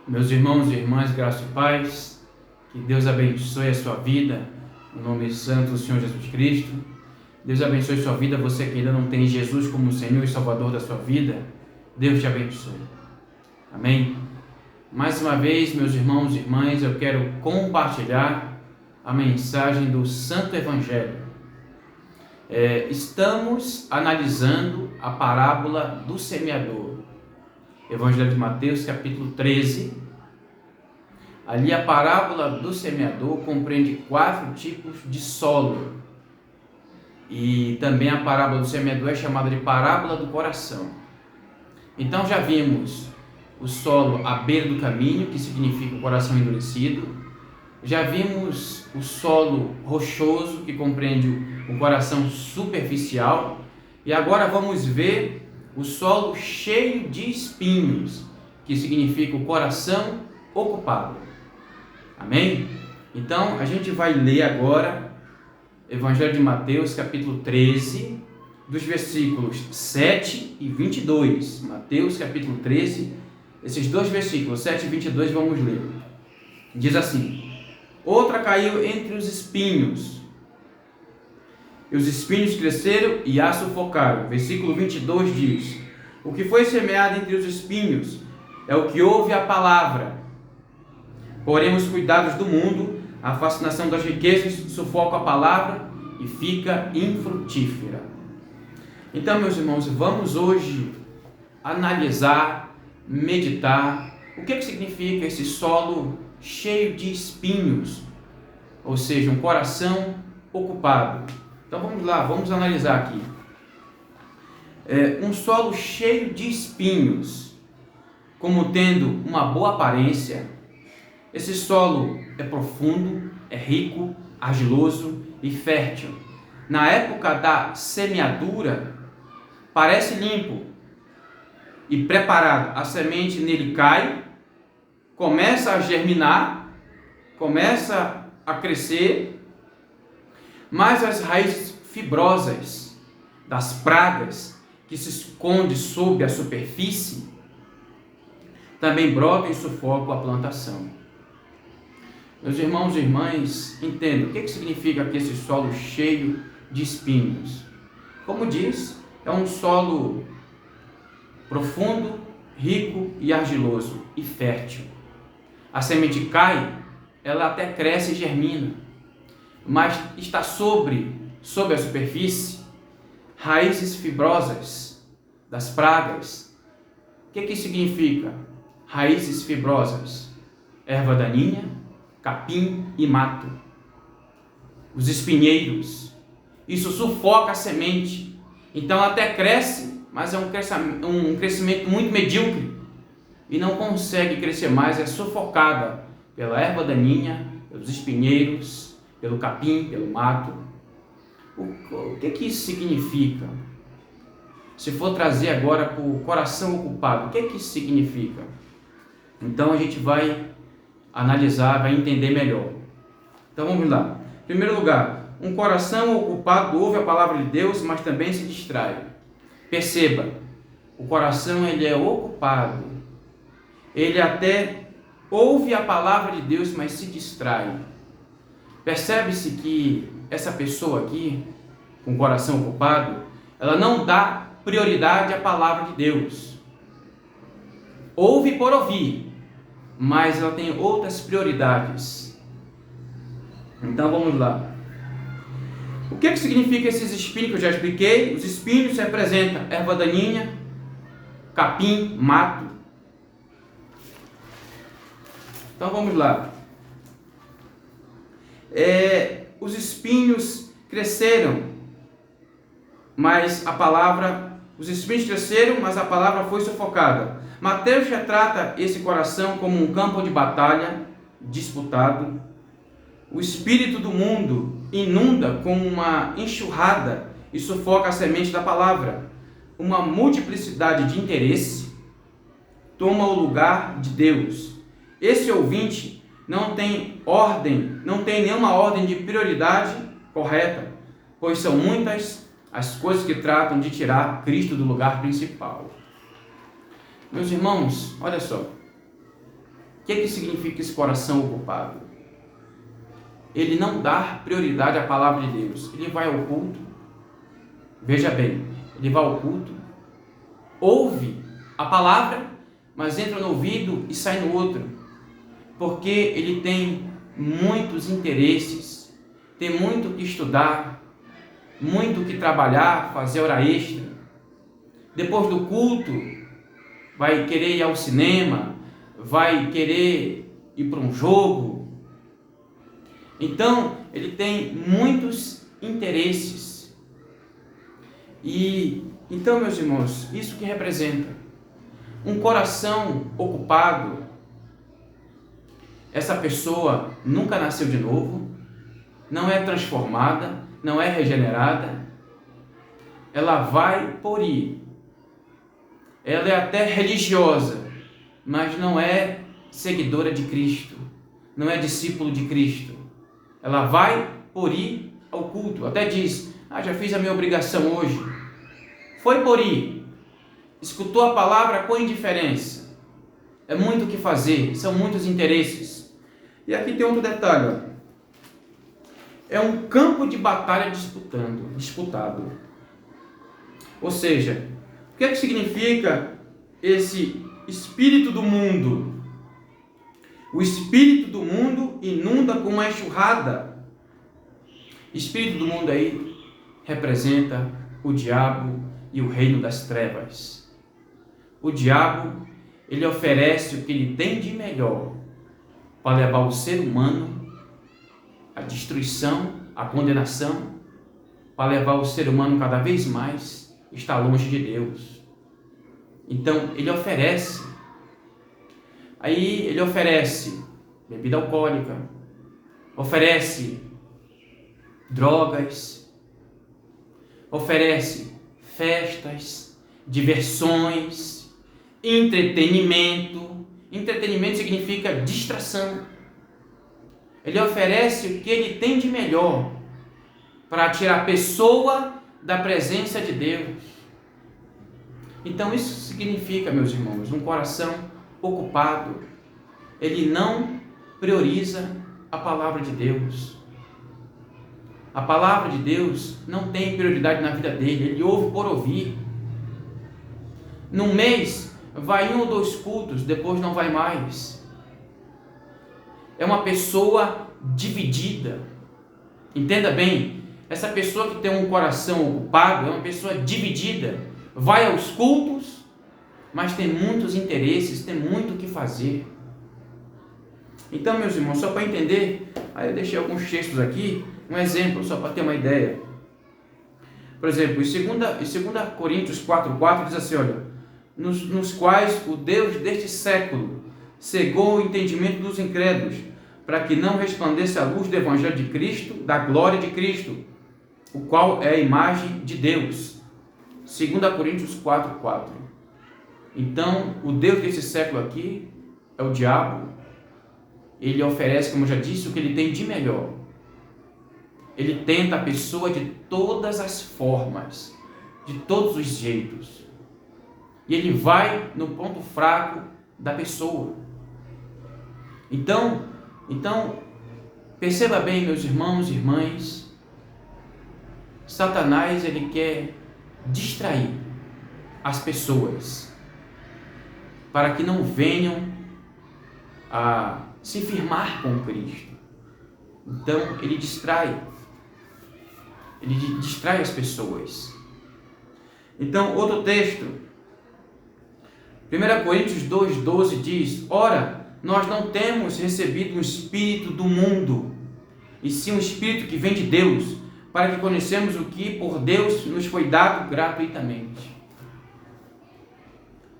Meus irmãos e irmãs, graça e paz, que Deus abençoe a sua vida, no nome santo do Senhor Jesus Cristo. Deus abençoe a sua vida, você que ainda não tem Jesus como Senhor e Salvador da sua vida, Deus te abençoe. Amém? Mais uma vez, meus irmãos e irmãs, eu quero compartilhar a mensagem do Santo Evangelho. Estamos analisando a parábola do semeador. Evangelho de Mateus, capítulo 13. Ali a parábola do semeador compreende 4 tipos de solo. E também a parábola do semeador é chamada de parábola do coração. Então já vimos o solo à beira do caminho, que significa o coração endurecido. Já vimos o solo rochoso, que compreende o coração superficial. E agora vamos ver o solo cheio de espinhos, que significa o coração ocupado. Amém? Então, a gente vai ler agora Evangelho de Mateus, capítulo 13, dos versículos 7 e 22. Mateus, capítulo 13, esses dois versículos, 7 e 22, vamos ler. Diz assim: outra caiu entre os espinhos, e os espinhos cresceram e a sufocaram. Versículo 22 diz: o que foi semeado entre os espinhos é o que ouve a palavra. Porém, os cuidados do mundo, a fascinação das riquezas, sufocam a palavra e fica infrutífera. Então, meus irmãos, vamos hoje analisar, meditar, o que significa esse solo cheio de espinhos, ou seja, um coração ocupado. Então vamos lá, vamos analisar aqui. Um solo cheio de espinhos, como tendo uma boa aparência. Esse solo é profundo, é rico, argiloso e fértil. Na época da semeadura, parece limpo e preparado. A semente nele cai, começa a germinar, começa a crescer, mas as raízes fibrosas das pragas que se escondem sob a superfície também brotam e sufocam a plantação. Meus irmãos e irmãs, entendam o que significa aqui esse solo cheio de espinhos. Como diz, é um solo profundo, rico e argiloso e fértil. A semente cai, ela até cresce e germina, mas está sob a superfície raízes fibrosas das pragas. O que significa raízes fibrosas? Erva daninha, capim e mato. Os espinheiros. Isso sufoca a semente. Então até cresce, mas é um crescimento muito medíocre e não consegue crescer mais, é sufocada pela erva daninha, pelos espinheiros, pelo capim, pelo mato. O que isso significa? Se for trazer agora para o coração ocupado, o que isso significa? Então a gente vai analisar, vai entender melhor. Então vamos lá. Em primeiro lugar, um coração ocupado ouve a palavra de Deus, mas também se distrai. Perceba, o coração ele é ocupado. Ele até ouve a palavra de Deus, mas se distrai. Percebe-se que essa pessoa aqui, com o coração ocupado, ela não dá prioridade à palavra de Deus. Ouve por ouvir, mas ela tem outras prioridades. Então vamos lá. O que significa esses espinhos que eu já expliquei? Os espinhos representam erva daninha, capim, mato. Então vamos lá. Os espinhos cresceram, mas os espinhos cresceram, mas a palavra foi sufocada. Mateus retrata esse coração como um campo de batalha disputado. O espírito do mundo inunda como uma enxurrada e sufoca a semente da palavra. Uma multiplicidade de interesse toma o lugar de Deus. Esse ouvinte não tem nenhuma ordem de prioridade correta, pois são muitas as coisas que tratam de tirar Cristo do lugar principal. Meus irmãos, olha só. O que significa esse coração ocupado? Ele não dá prioridade à palavra de Deus. Ele vai ao culto, veja bem, ele vai ao culto, ouve a palavra, mas entra no ouvido e sai no outro, porque ele tem muitos interesses, tem muito o que estudar, muito o que trabalhar, fazer hora extra. Depois do culto, vai querer ir ao cinema, vai querer ir para um jogo. Então, ele tem muitos interesses. E então, meus irmãos, isso que representa um coração ocupado. Essa pessoa nunca nasceu de novo, não é transformada, não é regenerada. Ela vai por ir. Ela é até religiosa, mas não é seguidora de Cristo, não é discípulo de Cristo. Ela vai por ir ao culto, até diz, já fiz a minha obrigação hoje. Foi por ir, escutou a palavra com indiferença. É muito o que fazer, são muitos interesses. E aqui tem outro detalhe, é um campo de batalha disputado. Ou seja, o que significa esse espírito do mundo? O espírito do mundo inunda com uma enxurrada. Espírito do mundo aí representa o diabo e o reino das trevas. O diabo, ele oferece o que ele tem de melhor para levar o ser humano à destruição, à condenação, para levar o ser humano cada vez mais a estar longe de Deus. Então, ele oferece. Aí ele oferece bebida alcoólica, oferece drogas, oferece festas, diversões, entretenimento. Entretenimento significa distração. Ele oferece o que ele tem de melhor para tirar a pessoa da presença de Deus. Então isso significa, meus irmãos, um coração ocupado. Ele não prioriza a palavra de Deus. A palavra de Deus não tem prioridade na vida dele. Ele ouve por ouvir. Num mês vai 1 ou 2 cultos, depois não vai mais. É uma pessoa dividida. Entenda bem, essa pessoa que tem um coração ocupado é uma pessoa dividida. Vai aos cultos, mas tem muitos interesses, tem muito o que fazer. Então, meus irmãos, só para entender, aí eu deixei alguns textos aqui, um exemplo, só para ter uma ideia. Por exemplo, em 2 Coríntios 4,4 diz assim, olha, nos quais o Deus deste século cegou o entendimento dos incrédulos, para que não resplandeça a luz do Evangelho de Cristo, da glória de Cristo, o qual é a imagem de Deus. 2 Coríntios 4,4. Então, o Deus desse século aqui é o diabo. Ele oferece, como eu já disse, o que ele tem de melhor. Ele tenta a pessoa de todas as formas, de todos os jeitos. E ele vai no ponto fraco da pessoa. Então, perceba bem, meus irmãos e irmãs, Satanás, ele quer distrair as pessoas para que não venham a se firmar com Cristo. Então, ele distrai as pessoas. Então, outro texto, 1 Coríntios 2,12 diz, ora, nós não temos recebido um espírito do mundo, e sim um espírito que vem de Deus, para que conhecemos o que por Deus nos foi dado gratuitamente.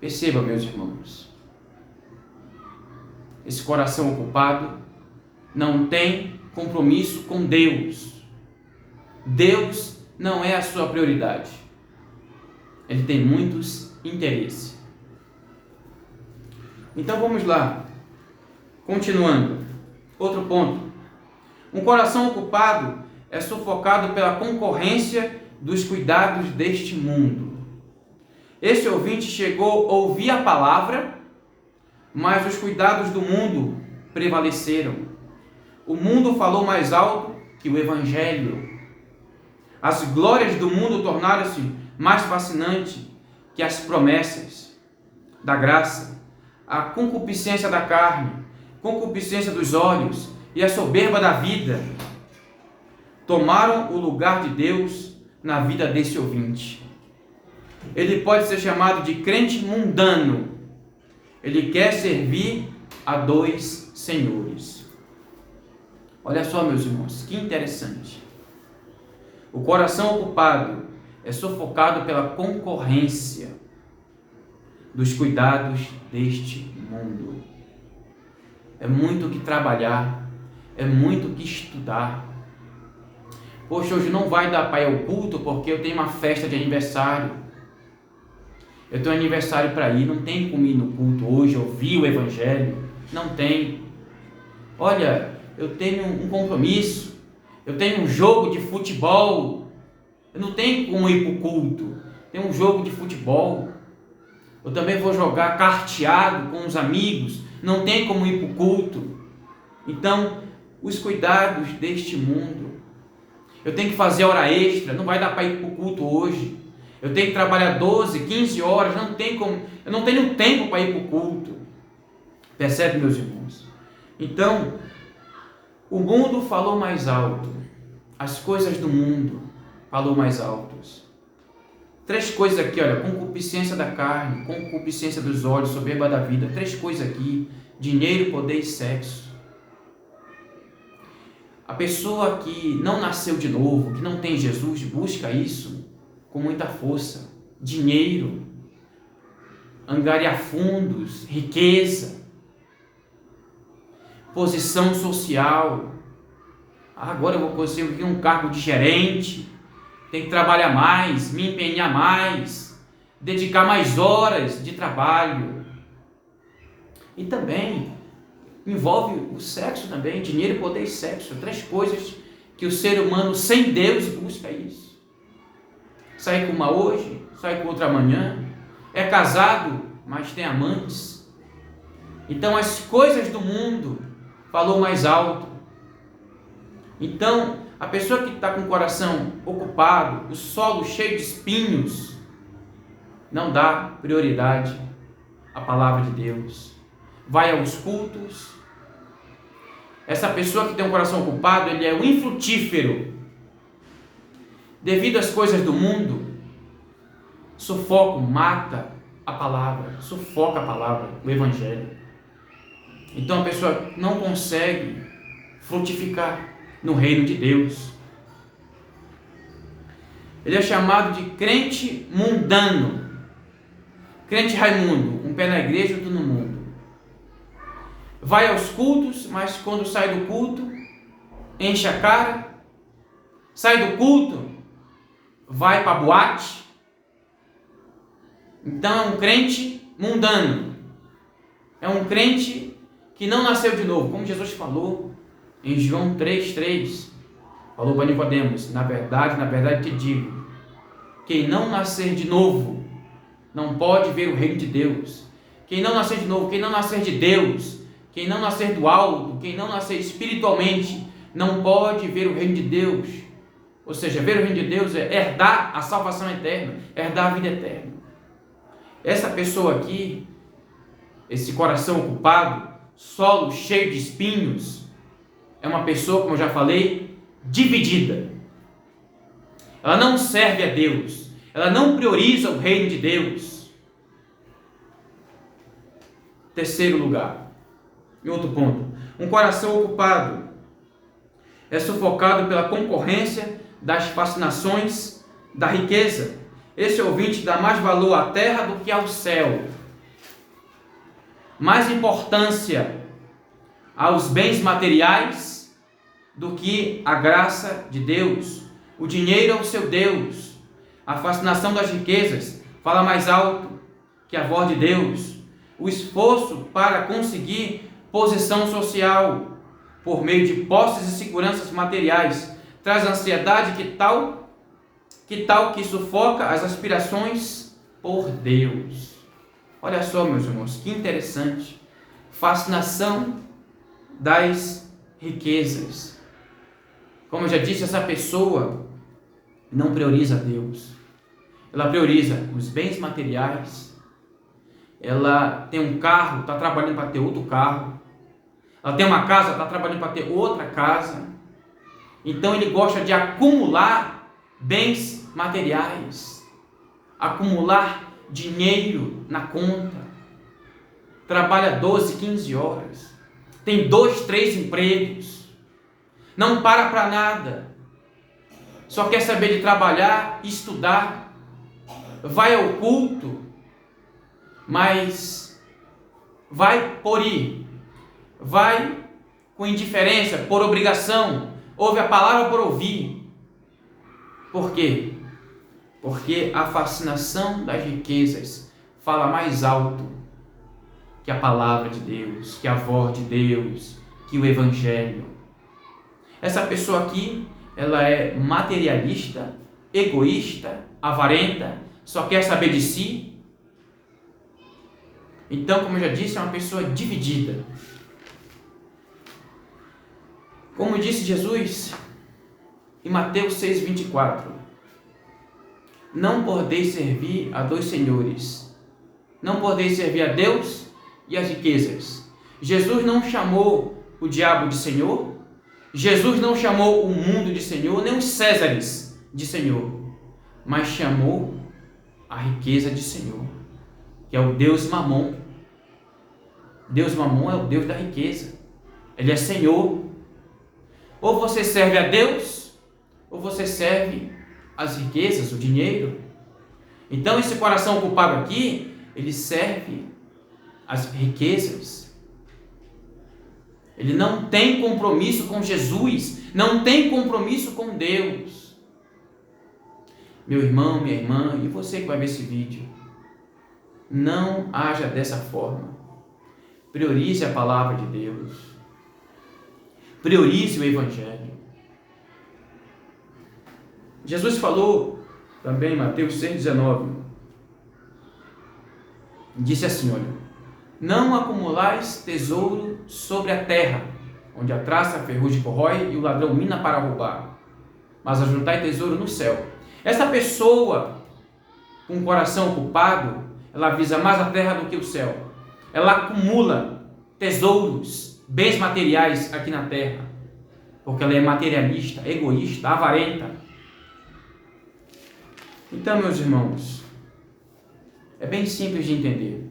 Perceba, meus irmãos, esse coração ocupado não tem compromisso com Deus. Deus não é a sua prioridade. Ele tem muitos interesses. Então vamos lá. Continuando. Outro ponto. Um coração ocupado é sufocado pela concorrência dos cuidados deste mundo. Esse ouvinte chegou a ouvir a palavra, mas os cuidados do mundo prevaleceram. O mundo falou mais alto que o Evangelho. As glórias do mundo tornaram-se mais fascinantes que as promessas da graça. A concupiscência da carne, concupiscência dos olhos e a soberba da vida tomaram o lugar de Deus na vida desse ouvinte. Ele pode ser chamado de crente mundano. Ele quer servir a dois senhores. Olha só, meus irmãos, que interessante. O coração ocupado é sufocado pela concorrência dos cuidados deste mundo. É muito o que trabalhar, é muito o que estudar. Poxa, hoje não vai dar para ir ao culto porque eu tenho uma festa de aniversário. Eu tenho aniversário para ir, não tem como ir no culto hoje, ouvir o Evangelho. Não tem. Olha, eu tenho um compromisso, eu tenho um jogo de futebol, eu não tenho como ir para o culto, tem um jogo de futebol. Eu também vou jogar carteado com os amigos, não tem como ir para o culto. Então, os cuidados deste mundo. Eu tenho que fazer hora extra, não vai dar para ir para o culto hoje. Eu tenho que trabalhar 12, 15 horas, não tem como, eu não tenho tempo para ir para o culto. Percebe, meus irmãos? Então, o mundo falou mais alto, as coisas do mundo falou mais altos. 3 coisas aqui, olha, concupiscência da carne, concupiscência dos olhos, soberba da vida. 3 coisas aqui: dinheiro, poder e sexo. A pessoa que não nasceu de novo, que não tem Jesus, busca isso com muita força. Dinheiro, angariar fundos, riqueza, posição social. Agora eu vou conseguir um cargo de gerente, tenho que trabalhar mais, me empenhar mais, dedicar mais horas de trabalho. E também envolve o sexo também, dinheiro, poder e sexo. 3 coisas que o ser humano sem Deus busca isso. Sai com uma hoje, sai com outra amanhã. É casado, mas tem amantes. Então as coisas do mundo falou mais alto. Então a pessoa que está com o coração ocupado, o solo cheio de espinhos, não dá prioridade à palavra de Deus. Vai aos cultos. Essa pessoa que tem um coração ocupado, ele é um infrutífero. Devido às coisas do mundo, sufoca, mata a palavra, sufoca a palavra, o Evangelho. Então a pessoa não consegue frutificar no reino de Deus. Ele é chamado de crente mundano. Crente Raimundo, um pé na igreja e outro no mundo. Vai aos cultos, mas quando sai do culto, enche a cara. Sai do culto, vai para a boate. Então é um crente mundano. É um crente que não nasceu de novo, como Jesus falou em João 3,3. Falou para Nicodemos: na verdade te digo, quem não nascer de novo não pode ver o reino de Deus. Quem não nascer de novo, quem não nascer de Deus, quem não nascer do alto, quem não nascer espiritualmente, não pode ver o reino de Deus. Ou seja, ver o reino de Deus é herdar a salvação eterna, herdar a vida eterna. Essa pessoa aqui, esse coração ocupado, solo cheio de espinhos, é uma pessoa, como eu já falei, dividida. Ela não serve a Deus, ela não prioriza o reino de Deus. Terceiro lugar, em outro ponto, um coração ocupado é sufocado pela concorrência das fascinações da riqueza. Esse ouvinte dá mais valor à terra do que ao céu, mais importância aos bens materiais do que à graça de Deus. O dinheiro é o seu Deus. A fascinação das riquezas fala mais alto que a voz de Deus. O esforço para conseguir posição social por meio de posses e seguranças materiais traz ansiedade que tal que sufoca as aspirações por Deus. Olha só, meus irmãos, que interessante. Fascinação das riquezas. Como eu já disse, essa pessoa não prioriza Deus. Ela prioriza os bens materiais. Ela tem um carro, está trabalhando para ter outro carro. Ela tem uma casa, está trabalhando para ter outra casa. Então ele gosta de acumular bens materiais, acumular dinheiro na conta. Trabalha 12, 15 horas. Tem 2, 3 empregos. Não para nada. Só quer saber de trabalhar, estudar. Vai ao culto, mas vai por ir. Vai com indiferença, por obrigação. Ouve a palavra por ouvir. Por quê? Porque a fascinação das riquezas fala mais alto que a palavra de Deus, que a voz de Deus, que o Evangelho. Essa pessoa aqui, ela é materialista, egoísta, avarenta, só quer saber de si. Então, como eu já disse, é uma pessoa dividida. Como disse Jesus em Mateus 6,24, não podeis servir a 2 senhores, não podeis servir a Deus e as riquezas. Jesus não chamou o diabo de Senhor, Jesus não chamou o mundo de Senhor, nem os Césares de Senhor, mas chamou a riqueza de Senhor, que é o Deus Mamon. Deus Mamon é o Deus da riqueza, Ele é Senhor. Ou você serve a Deus, ou você serve as riquezas, o dinheiro. Então esse coração ocupado aqui, ele serve as riquezas. Ele não tem compromisso com Jesus, não tem compromisso com Deus. Meu irmão, minha irmã, e você que vai ver esse vídeo, não haja dessa forma. Priorize a palavra de Deus. Priorize o Evangelho. Jesus falou também em Mateus 6,19. Disse assim, olha: não acumulais tesouro sobre a terra, onde a traça, a ferrugem corrói e o ladrão mina para roubar, mas ajuntai tesouro no céu. Essa pessoa com o coração ocupado, ela visa mais a terra do que o céu. Ela acumula tesouros, bens materiais aqui na terra, porque ela é materialista, egoísta, avarenta. Então, meus irmãos, é bem simples de entender.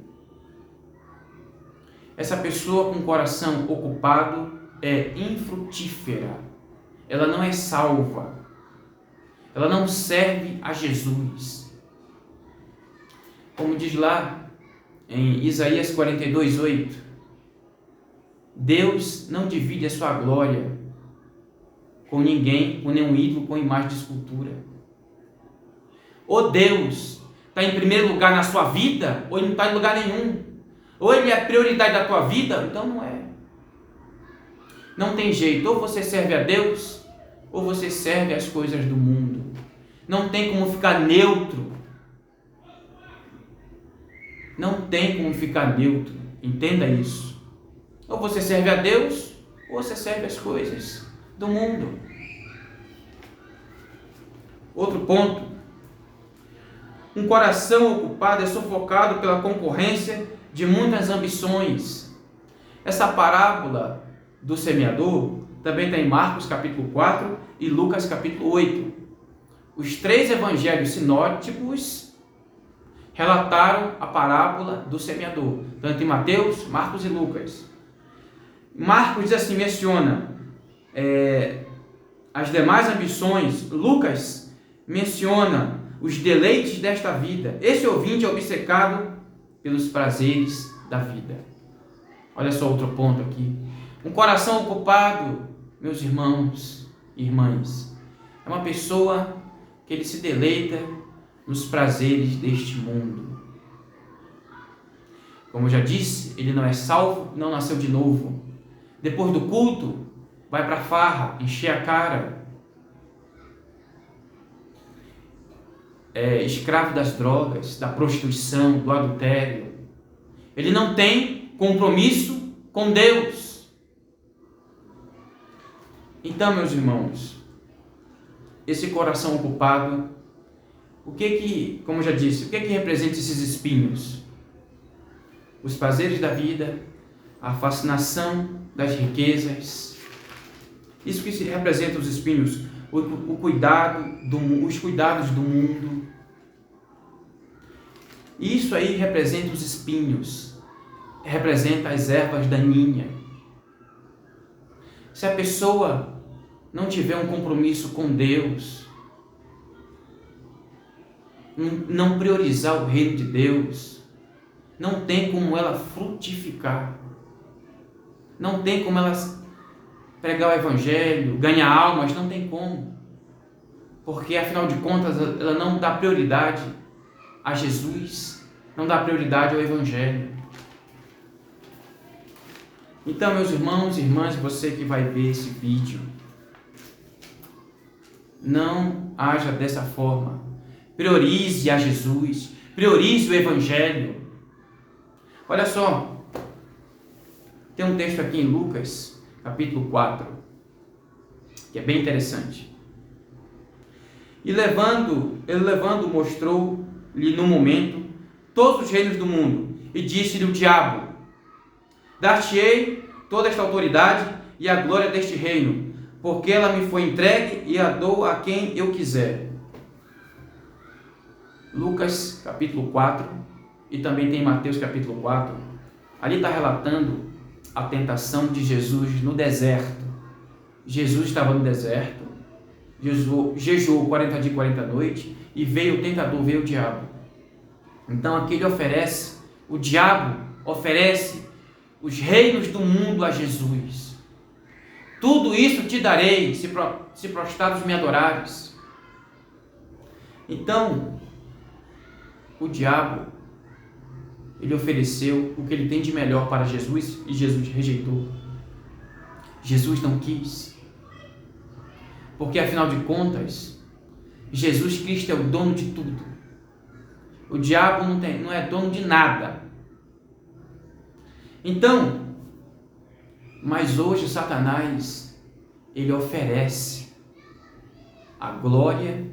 Essa pessoa com o coração ocupado é infrutífera. Ela não é salva. Ela não serve a Jesus. Como diz lá em Isaías 42:8, Deus não divide a sua glória com ninguém, com nenhum ídolo, com imagem de escultura. Ou Deus está em primeiro lugar na sua vida, ou ele não está em lugar nenhum. Ou ele é a prioridade da tua vida, então não é. Não tem jeito, ou você serve a Deus, ou você serve as coisas do mundo. Não tem como ficar neutro. Não tem como ficar neutro, entenda isso. Ou você serve a Deus, ou você serve as coisas do mundo. Outro ponto: um coração ocupado é sufocado pela concorrência de muitas ambições. Essa parábola do semeador também está em Marcos capítulo 4 e Lucas capítulo 8. Os 3 evangelhos sinóticos relataram a parábola do semeador, tanto em Mateus, Marcos e Lucas. Marcos diz assim, menciona as demais ambições. Lucas menciona os deleites desta vida. Esse ouvinte é obcecado pelos prazeres da vida. Olha só outro ponto aqui. Um coração ocupado, meus irmãos e irmãs, é uma pessoa que ele se deleita nos prazeres deste mundo. Como eu já disse, ele não é salvo, não nasceu de novo. Depois do culto, vai para a farra, encher a cara. É escravo das drogas, da prostituição, do adultério. Ele não tem compromisso com Deus. Então, meus irmãos, esse coração ocupado, como eu já disse, o que representa esses espinhos? Os prazeres da vida, a fascinação das riquezas. Isso que se representa os espinhos, os cuidados do mundo. Isso aí representa os espinhos, representa as ervas daninhas. Se a pessoa não tiver um compromisso com Deus, não priorizar o reino de Deus, não tem como ela frutificar, não tem como ela pregar o evangelho, ganhar almas, não tem como, porque afinal de contas ela não dá prioridade a Jesus, não dá prioridade ao evangelho. Então, meus irmãos e irmãs, você que vai ver esse vídeo, não haja dessa forma. Priorize a Jesus, priorize o evangelho. Olha só, tem um texto aqui em Lucas, capítulo 4, que é bem interessante. Ele levando, mostrou-lhe no momento todos os reinos do mundo, e disse-lhe o diabo: dar-te-ei toda esta autoridade e a glória deste reino, porque ela me foi entregue e a dou a quem eu quiser. Lucas capítulo 4, e também tem Mateus capítulo 4, ali está relatando a tentação de Jesus no deserto. Jesus estava no deserto, jejuou 40 dias e 40 noites, e veio o tentador, veio o diabo. Então aqui ele oferece, o diabo oferece os reinos do mundo a Jesus. Tudo isso te darei, se prostrados me adorares. Então, o diabo, ele ofereceu o que ele tem de melhor para Jesus, e Jesus rejeitou. Jesus não quis. Porque, afinal de contas, Jesus Cristo é o dono de tudo. O diabo não é dono de nada. Então, mas hoje Satanás, ele oferece a glória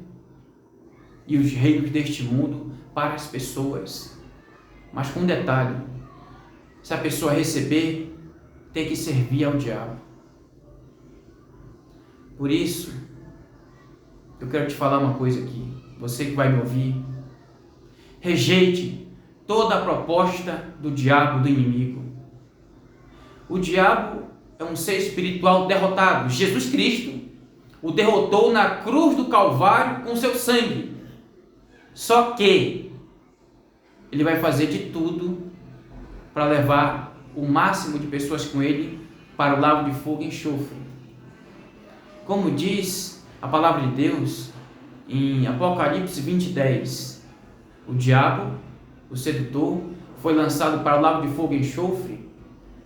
e os reinos deste mundo para as pessoas. Mas com um detalhe: se a pessoa receber, tem que servir ao diabo. Por isso, eu quero te falar uma coisa aqui, você que vai me ouvir: rejeite toda a proposta do diabo, do inimigo. O diabo é um ser espiritual derrotado. Jesus Cristo o derrotou na cruz do Calvário com seu sangue. Só que ele vai fazer de tudo para levar o máximo de pessoas com ele para o lago de fogo e enxofre. Como diz a palavra de Deus em Apocalipse 20:10, o diabo, o sedutor, foi lançado para o lago de fogo e enxofre.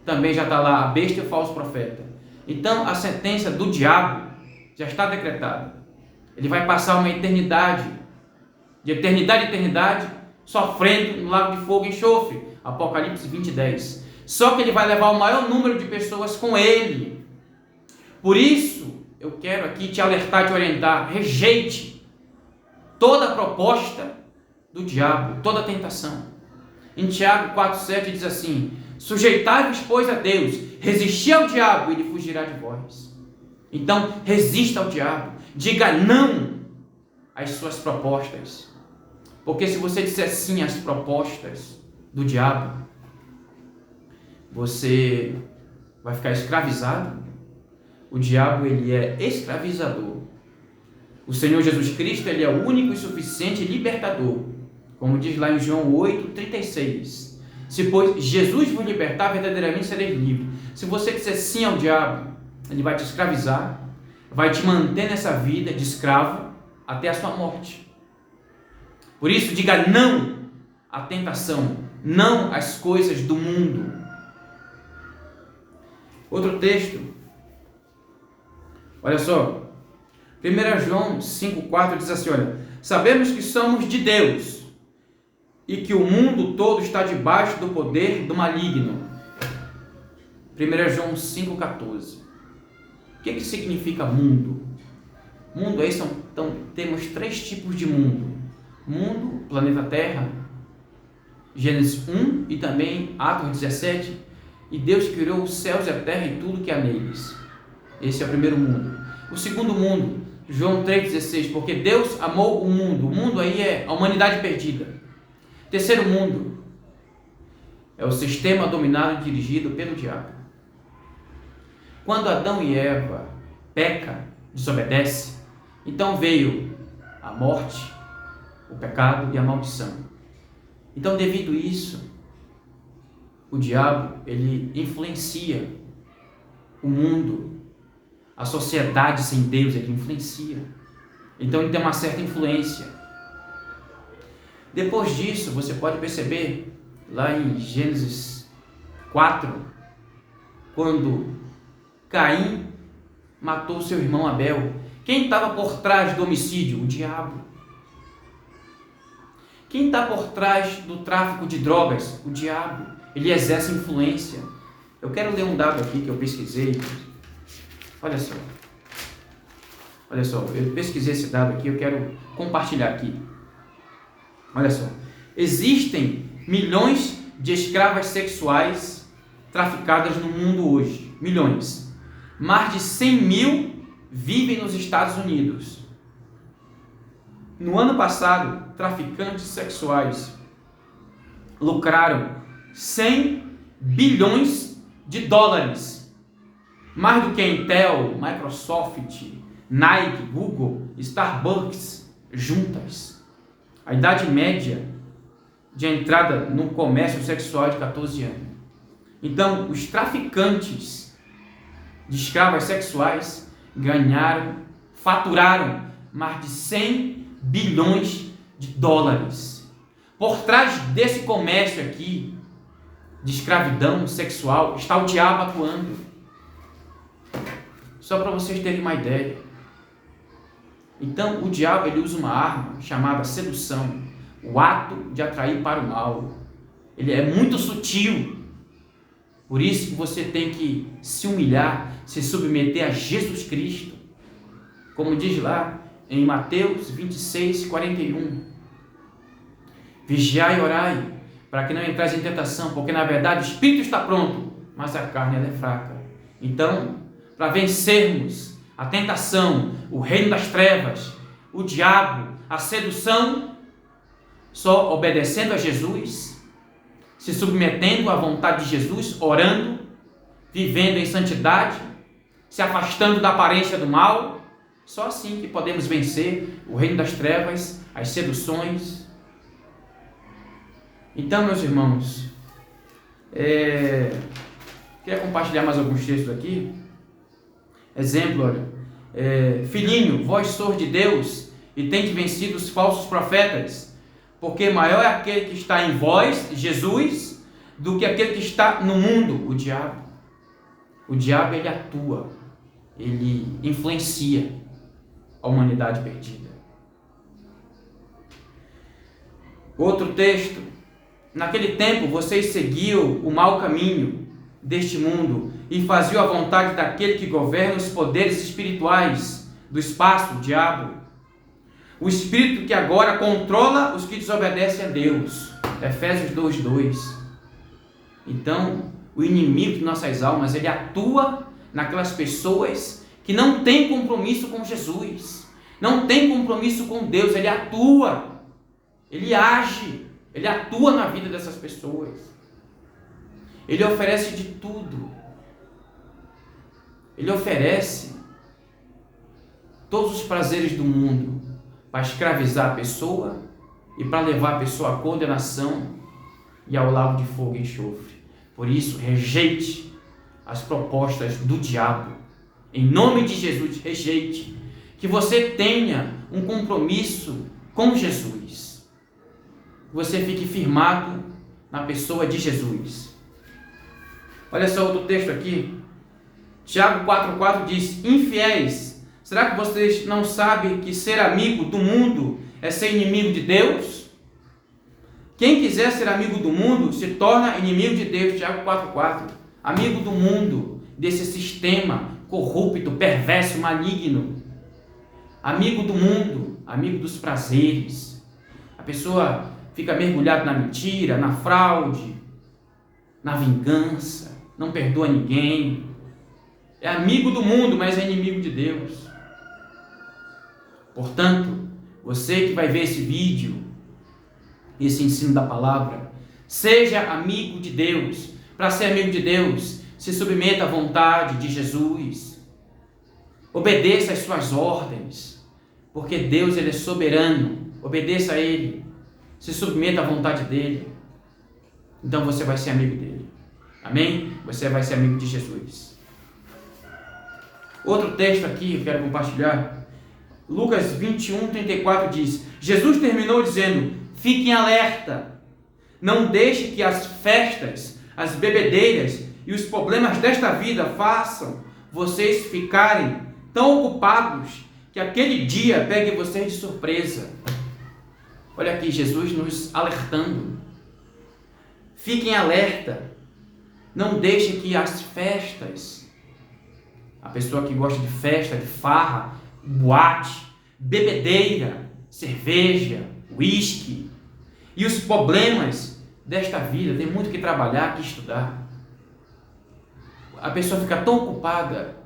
Também já está lá a besta e o falso profeta. Então a sentença do diabo já está decretada. Ele vai passar uma eternidade, de eternidade em eternidade, sofrendo no lago de fogo e enxofre. Apocalipse 20:10. Só que ele vai levar o maior número de pessoas com ele. Por isso, eu quero aqui te alertar, te orientar: rejeite toda a proposta do diabo, toda a tentação. Em Tiago 4:7 diz assim: sujeitai-vos, pois, a Deus, resisti ao diabo e ele fugirá de vós. Então, resista ao diabo, diga não às suas propostas. Porque se você disser sim às propostas do diabo, você vai ficar escravizado. O diabo, ele é escravizador. O Senhor Jesus Cristo, ele é o único e suficiente libertador. Como diz lá em João 8:36. Se, pois, Jesus vos libertar, verdadeiramente sereis livres. Se você disser sim ao diabo, ele vai te escravizar, vai te manter nessa vida de escravo até a sua morte. Por isso, diga não à tentação, não às coisas do mundo. Outro texto, olha só, 1 João 5,4 diz assim: olha, sabemos que somos de Deus e que o mundo todo está debaixo do poder do maligno. 1 João 5,14. O que significa mundo? Mundo aí então, temos 3 tipos de mundo. Mundo, planeta Terra, Gênesis 1 e também Atos 17. E Deus criou os céus e a terra e tudo que há neles. Esse é o primeiro mundo. O segundo mundo, João 3,16, porque Deus amou o mundo. O mundo aí é a humanidade perdida. Terceiro mundo é o sistema dominado e dirigido pelo diabo. Quando Adão e Eva peca, desobedece, então veio a morte, o pecado e a maldição. Então, devido a isso, o diabo, ele influencia o mundo, a sociedade sem Deus, ele influencia. Então, ele tem uma certa influência. Depois disso, você pode perceber, lá em Gênesis 4, quando Caim matou seu irmão Abel. Quem estava por trás do homicídio? O diabo. Quem está por trás do tráfico de drogas? O diabo. Ele exerce influência. Eu quero ler um dado aqui que eu pesquisei. Olha só. Olha só, eu pesquisei esse dado aqui, eu quero compartilhar aqui. Olha só. Existem milhões de escravas sexuais traficadas no mundo hoje. Milhões. Mais de 100 mil vivem nos Estados Unidos. No ano passado, traficantes sexuais lucraram 100 bilhões de dólares. Mais do que a Intel, Microsoft, Nike, Google, Starbucks juntas. A idade média de entrada no comércio sexual é de 14 anos. Então, os traficantes de escravas sexuais faturaram mais de 100 bilhões de dólares. Por trás desse comércio aqui, de escravidão sexual, está o diabo atuando. Só para vocês terem uma ideia. Então, o diabo, ele usa uma arma chamada sedução, o ato de atrair para o mal. Ele é muito sutil. Por isso que você tem que se humilhar, se submeter a Jesus Cristo. Como diz lá em Mateus 26, 41. Vigiai e orai, para que não entrais em tentação, porque na verdade o espírito está pronto, mas a carne ela é fraca. Então, para vencermos a tentação, o reino das trevas, o diabo, a sedução, só obedecendo a Jesus, se submetendo à vontade de Jesus, orando, vivendo em santidade, se afastando da aparência do mal, só assim que podemos vencer o reino das trevas, as seduções. Então, meus irmãos, queria compartilhar mais alguns textos aqui. Exemplo, olha, filhinho, vós sois de Deus e tendes vencido os falsos profetas, porque maior é aquele que está em vós, Jesus, do que aquele que está no mundo, o diabo. O diabo, ele atua, ele influencia a humanidade perdida. Outro texto: naquele tempo vocês seguiam o mau caminho deste mundo e faziam a vontade daquele que governa os poderes espirituais do espaço, o diabo. O espírito que agora controla os que desobedecem a Deus. Efésios 2:2. Então, o inimigo de nossas almas, ele atua naquelas pessoas que não têm compromisso com Jesus, não têm compromisso com Deus. Ele atua, ele age, ele atua na vida dessas pessoas. Ele oferece de tudo. Ele oferece todos os prazeres do mundo para escravizar a pessoa e para levar a pessoa à condenação e ao lago de fogo e enxofre. Por isso, rejeite as propostas do diabo. Em nome de Jesus, rejeite. Que você tenha um compromisso com Jesus. Que você fique firmado na pessoa de Jesus. Olha só outro texto aqui. Tiago 4,4 diz: infiéis, será que vocês não sabem que ser amigo do mundo é ser inimigo de Deus? Quem quiser ser amigo do mundo se torna inimigo de Deus. Tiago 4,4. amigo do mundo, desse sistema corrupto, perverso, maligno, amigo do mundo, amigo dos prazeres. A pessoa fica mergulhada na mentira, na fraude, na vingança, não perdoa ninguém. É amigo do mundo, mas é inimigo de Deus. Portanto, você que vai ver esse vídeo, esse ensino da palavra, seja amigo de Deus. Para ser amigo de Deus, se submeta à vontade de Jesus. Obedeça às suas ordens, porque Deus ele é soberano. Obedeça a Ele. Se submeta à vontade dEle. Então você vai ser amigo dEle. Amém? Você vai ser amigo de Jesus. Outro texto aqui eu quero compartilhar. Lucas 21:34 diz: Jesus terminou dizendo: fiquem alerta. Não deixe que as festas, as bebedeiras e os problemas desta vida façam vocês ficarem tão ocupados que aquele dia pegue vocês de surpresa. Olha aqui Jesus nos alertando. Fiquem alerta. Não deixe que as festas, a pessoa que gosta de festa, de farra, boate, bebedeira, cerveja, uísque e os problemas desta vida, tem muito que trabalhar, que estudar. A pessoa fica tão ocupada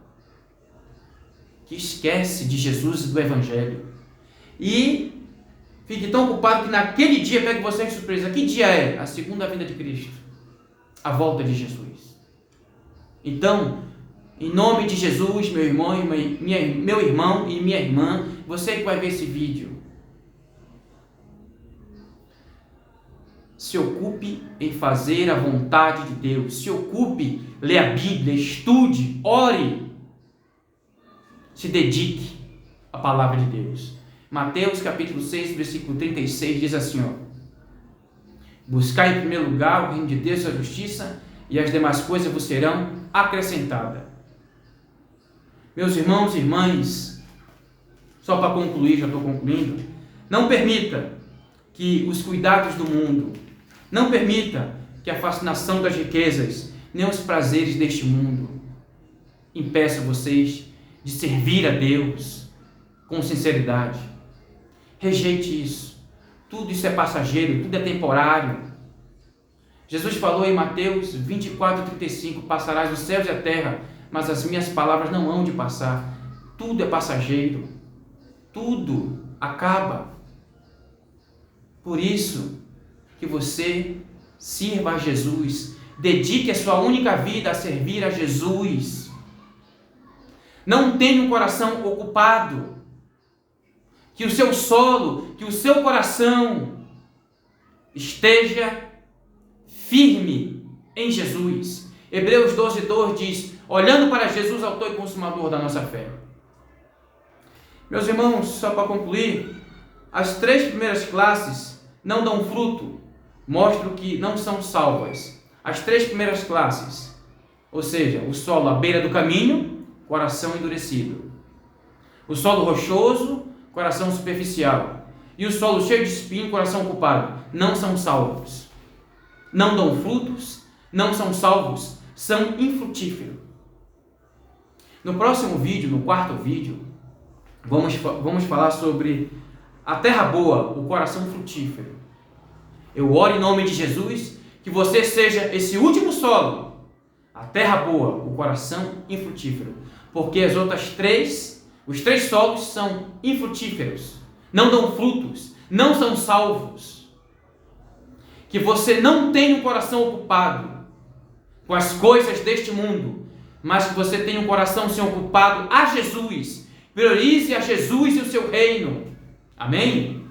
que esquece de Jesus e do Evangelho. E fique tão ocupado que naquele dia pega você de surpresa. Que dia é? A segunda vinda de Cristo. A volta de Jesus. Então, em nome de Jesus, meu irmão e minha irmã, você que vai ver esse vídeo, se ocupe em fazer a vontade de Deus. Se ocupe, lê a Bíblia, estude, ore. Se dedique à palavra de Deus. Mateus capítulo 6, versículo 36 diz assim, buscai em primeiro lugar o reino de Deus e a justiça, e as demais coisas vos serão acrescentadas. Meus irmãos e irmãs, só para concluir, já estou concluindo, não permita que os cuidados do mundo, não permita que a fascinação das riquezas, nem os prazeres deste mundo impeçam vocês de servir a Deus com sinceridade. Rejeite isso. Tudo isso é passageiro, tudo é temporário. Jesus falou em Mateus 24:35, passarás os céus e a terra, mas as minhas palavras não hão de passar. Tudo é passageiro. Tudo acaba. Por isso que você sirva a Jesus, dedique a sua única vida a servir a Jesus. Não tenha um coração ocupado. Que o seu solo, que o seu coração esteja firme em Jesus. Hebreus 12:2 diz, olhando para Jesus, autor e consumador da nossa fé. Meus irmãos, só para concluir, as 3 primeiras classes não dão fruto, mostram que não são salvas. As 3 primeiras classes, ou seja, o solo à beira do caminho, coração endurecido. O solo rochoso, coração superficial. E o solo cheio de espinho, coração ocupado. Não são salvos. Não dão frutos, não são salvos, são infrutíferos. No próximo vídeo, no 4º vídeo, vamos falar sobre a terra boa, o coração frutífero. Eu oro em nome de Jesus que você seja esse último solo, a terra boa, o coração infrutífero, porque as outras 3, os 3 solos são infrutíferos, não dão frutos, não são salvos. Que você não tenha um coração ocupado com as coisas deste mundo, mas que você tenha um coração sim ocupado a Jesus. Priorize a Jesus e o seu reino. Amém?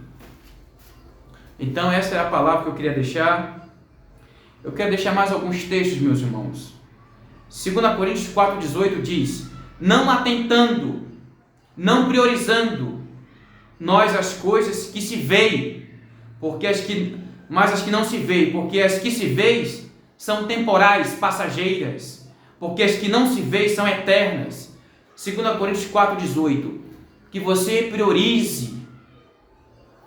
Então essa é a palavra que eu queria deixar. Eu quero deixar mais alguns textos, meus irmãos. 2 Coríntios 4:18 diz, não atentando, não priorizando nós as coisas que se veem, mas as que não se veem, porque as que se veem são temporais, passageiras, porque as que não se veem são eternas. 2 Coríntios 4:18, que você priorize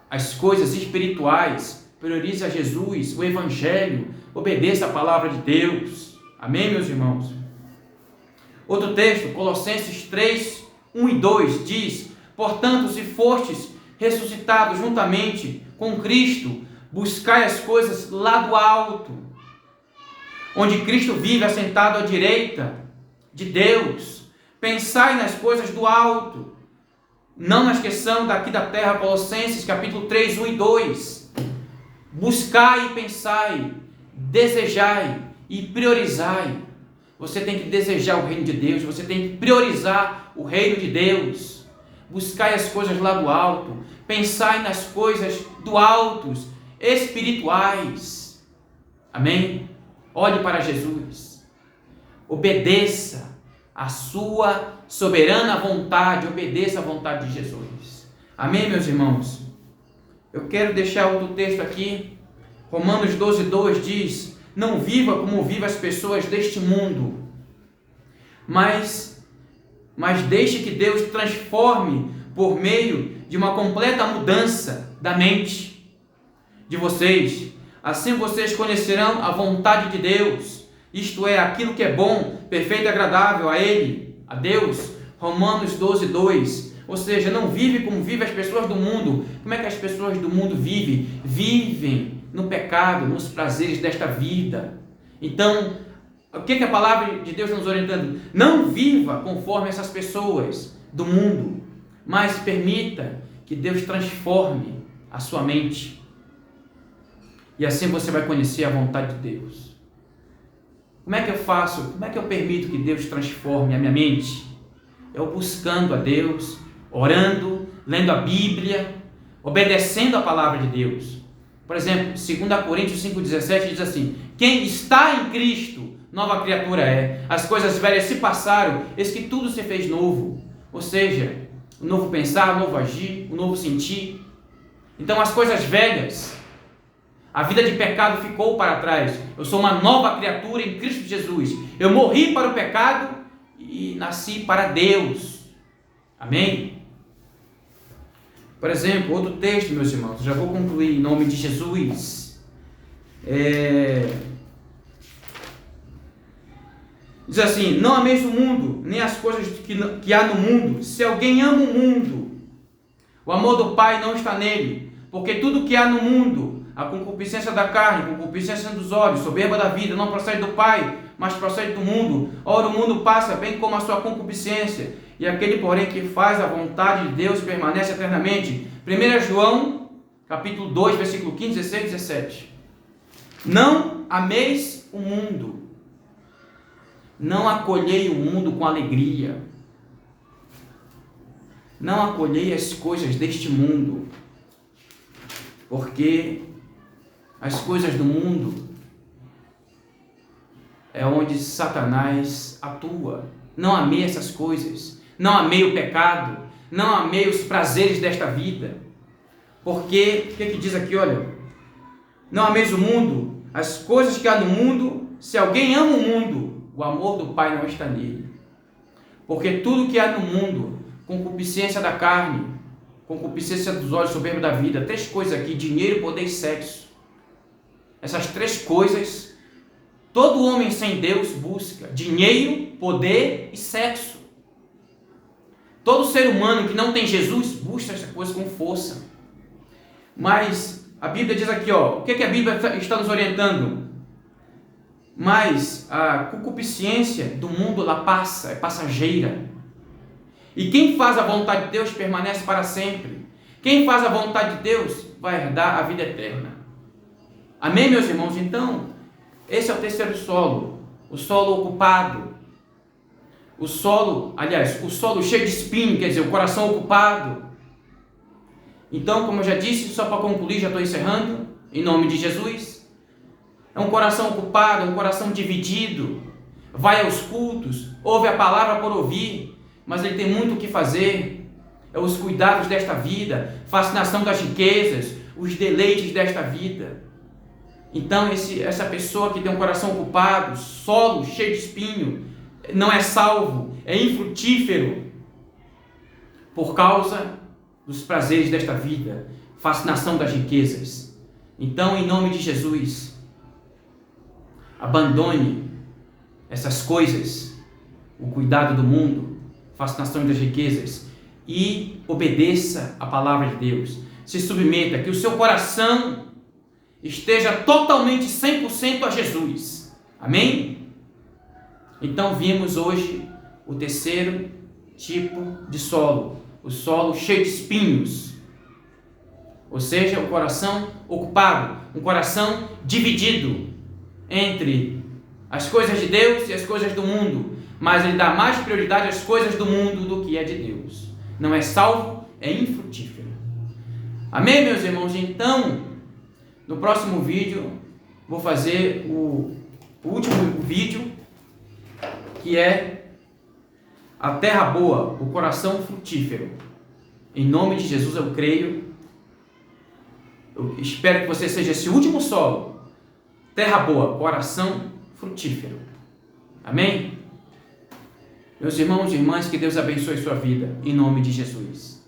as coisas espirituais, priorize a Jesus, o Evangelho, obedeça a palavra de Deus. Amém, meus irmãos? Outro texto, Colossenses 3, 1 e 2, diz: portanto, se fostes ressuscitados juntamente com Cristo, buscai as coisas lá do alto, onde Cristo vive assentado à direita de Deus. Pensai nas coisas do alto, não nas que são daqui da terra. Colossenses capítulo 3, 1 e 2. Buscai e pensai, desejai e priorizai. Você tem que desejar o reino de Deus, você tem que priorizar o reino de Deus. Buscai as coisas lá do alto, pensai nas coisas do alto, espirituais. Amém? Olhe para Jesus, obedeça a sua soberana vontade, obedeça a vontade de Jesus. Amém, meus irmãos? Eu quero deixar outro texto aqui. Romanos 12, 2 diz: não viva como vivem as pessoas deste mundo, mas deixe que Deus transforme por meio de uma completa mudança da mente de vocês. Assim vocês conhecerão a vontade de Deus, isto é, aquilo que é bom, perfeito e agradável a Ele, a Deus. Romanos 12, 2. Ou seja, não vive como vivem as pessoas do mundo. Como é que as pessoas do mundo vivem? Vivem no pecado, nos prazeres desta vida. Então, o que a palavra de Deus está nos orientando? Não viva conforme essas pessoas do mundo, mas permita que Deus transforme a sua mente. E assim você vai conhecer a vontade de Deus. Como é que eu faço? Como é que eu permito que Deus transforme a minha mente? Eu buscando a Deus, orando, lendo a Bíblia, obedecendo a palavra de Deus. Por exemplo, 2 Coríntios 5,17 diz assim: quem está em Cristo, nova criatura é. As coisas velhas se passaram, eis que tudo se fez novo. Ou seja, o novo pensar, o novo agir, o novo sentir. Então as coisas velhas, a vida de pecado ficou para trás. Eu sou uma nova criatura em Cristo Jesus. Eu morri para o pecado e nasci para Deus. Amém? Por exemplo, outro texto, meus irmãos, já vou concluir em nome de Jesus. Diz assim: não ameis o mundo, nem as coisas que há no mundo. Se alguém ama o mundo, o amor do Pai não está nele. Porque tudo que há no mundo, a concupiscência da carne, a concupiscência dos olhos, soberba da vida, não procede do Pai, mas procede do mundo. Ora, o mundo passa, bem como a sua concupiscência, e aquele, porém, que faz a vontade de Deus permanece eternamente. 1 João, capítulo 2, versículo 15, 16 e 17. Não ameis o mundo, não acolhei o mundo com alegria, não acolhei as coisas deste mundo, porque as coisas do mundo é onde Satanás atua. Não amei essas coisas, não amei o pecado, não amei os prazeres desta vida. Porque, o que diz aqui, olha, não ameis o mundo, as coisas que há no mundo. Se alguém ama o mundo, o amor do Pai não está nele. Porque tudo que há no mundo, concupiscência da carne, concupiscência dos olhos, soberba da vida, 3 coisas aqui: dinheiro, poder e sexo. Essas 3 coisas, todo homem sem Deus busca: dinheiro, poder e sexo. Todo ser humano que não tem Jesus busca essa coisa com força. Mas a Bíblia diz aqui, o que a Bíblia está nos orientando? Mas a concupiscência do mundo, ela passa, é passageira. E quem faz a vontade de Deus permanece para sempre. Quem faz a vontade de Deus vai herdar a vida eterna. Amém, meus irmãos? Então, esse é o terceiro solo, o solo ocupado. O solo cheio de espinho, quer dizer, o coração ocupado. Então, como eu já disse, só para concluir, já estou encerrando, em nome de Jesus. É um coração ocupado, um coração dividido. Vai aos cultos, ouve a palavra por ouvir, mas ele tem muito o que fazer. É os cuidados desta vida, fascinação das riquezas, os deleites desta vida. Então, essa pessoa que tem um coração ocupado, solo cheio de espinho, não é salvo, é infrutífero, por causa dos prazeres desta vida, fascinação das riquezas. Então, em nome de Jesus, abandone essas coisas, o cuidado do mundo, fascinação das riquezas, e obedeça a palavra de Deus. Se submeta, que o seu coração esteja totalmente 100% a Jesus. Amém? Então vimos hoje o terceiro tipo de solo, o solo cheio de espinhos, ou seja, o coração ocupado, um coração dividido entre as coisas de Deus e as coisas do mundo, mas ele dá mais prioridade às coisas do mundo do que é de Deus. Não é salvo, é infrutífero. Amém, meus irmãos? Então, no próximo vídeo, vou fazer o último vídeo, que é a terra boa, o coração frutífero. Em nome de Jesus eu creio. Eu espero que você seja esse último solo. Terra boa, coração frutífero. Amém? Meus irmãos e irmãs, que Deus abençoe sua vida, em nome de Jesus.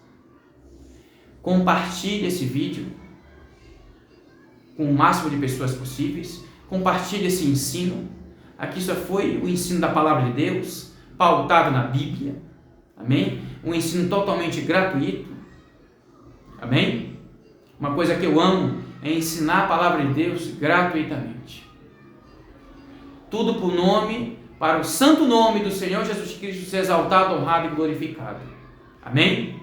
Compartilhe esse vídeo com o máximo de pessoas possíveis. Compartilhe esse ensino. Aqui só foi o ensino da palavra de Deus, pautado na Bíblia. Amém? Um ensino totalmente gratuito. Amém? Uma coisa que eu amo é ensinar a palavra de Deus gratuitamente. Tudo por nome, para o santo nome do Senhor Jesus Cristo ser exaltado, honrado e glorificado. Amém?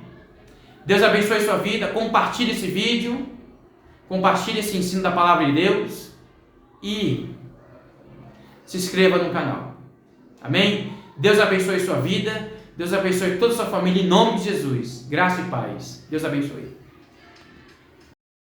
Deus abençoe sua vida. Compartilhe esse vídeo. Compartilhe esse ensino da palavra de Deus. E se inscreva no canal. Amém? Deus abençoe sua vida. Deus abençoe toda a sua família em nome de Jesus. Graça e paz. Deus abençoe.